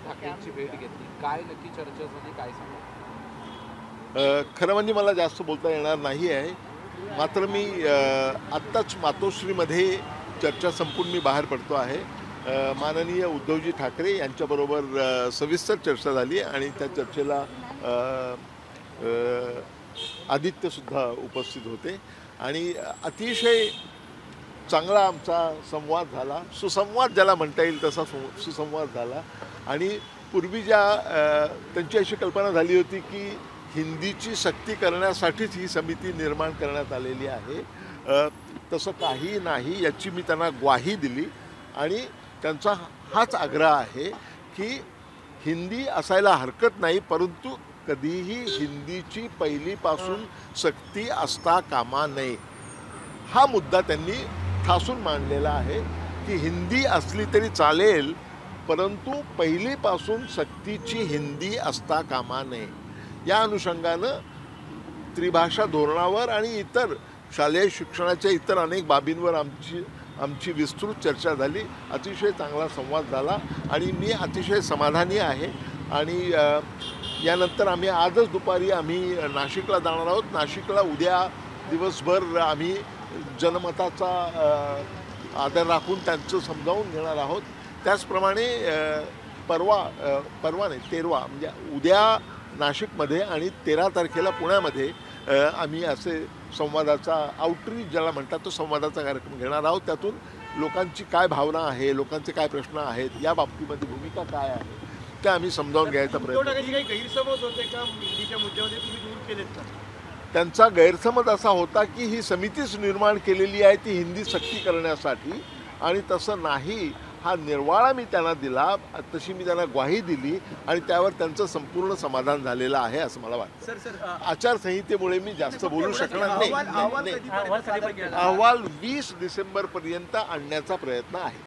ठाकरेंची भेट घेतली, काय नक्की चर्चा झाली, काय सांगा? खरं म्हणजे मला जास्त बोलता येणार नाही आहे. मात्र मी आत्ताच मातोश्रीमध्ये चर्चा संपून मी बाहेर पडतो आहे. माननीय उद्धवजी ठाकरे यांच्याबरोबर सविस्तर चर्चा झाली आणि त्या चर्चेला अ, अ, आदित्यसुद्धा उपस्थित होते आणि अतिशय चांगला आमचा संवाद झाला. सुसंवाद ज्याला म्हणता येईल तसा सुसंवाद झाला. आणि पूर्वी त्यांची अशी कल्पना झाली होती की हिंदीची सक्ती करण्यासाठीच ही समिती निर्माण करण्यात आलेली आहे. तसं काही नाही याची मी त्यांना ग्वाही दिली आणि त्यांचा हाच आग्रह आहे की हिंदी असायला हरकत नाही, परंतु कधीही हिंदीची पहिलीपासून सक्ती असता कामा नये. हा मुद्दा त्यांनी ठासून मांडलेला आहे की हिंदी असली तरी चालेल, परंतु पहिलीपासून सक्तीची हिंदी असता कामा नये. या अनुषंगानं त्रिभाषा धोरणावर आणि इतर शालेय शिक्षणाच्या इतर अनेक बाबींवर आमची विस्तृत चर्चा झाली. अतिशय चांगला संवाद झाला आणि मी अतिशय समाधानी आहे. आणि यानंतर आजच दुपारी आम्ही नाशिकला जाणार आहोत. नाशिकला उद्या दिवसभर आम्ही जनमताचा आदर राखून त्यांचं समजावून घेणार आहोत. त्याचप्रमाणे परवा नाही 13 म्हणजे उद्या नाशिकमध्ये आणि 13 तारखेला पुण्यामध्ये आम्ही असे संवादाचा आउटरीच ज्याला म्हणतात तो संवादाचा कार्यक्रम घेणार आहोत. त्यातून लोकांची काय भावना आहे, लोकांचे काय प्रश्न आहेत, या बाबतीमध्ये भूमिका काय आहे त्या आम्ही समजावून घ्यायचा प्रयत्न करू. काही गैरसमज होते का हिंदीच्या मुद्द्यामध्ये, तुम्ही दूर केलेत का? त्यांचा गैरसमज असा होता की ही समितीच निर्माण केलेली आहे ती हिंदी सक्ती करण्यासाठी, आणि तसं नाही. हा निर्वाळा मी त्यांना दिला, तशी मी त्यांना ग्वाही दिली आणि त्यावर त्यांचं संपूर्ण समाधान झालेलं आहे असं मला वाटतं. आचारसंहितेमुळे मी जास्त बोलू शकणार नाही. अहवाल 20 डिसेंबरपर्यंत आणण्याचा प्रयत्न आहे.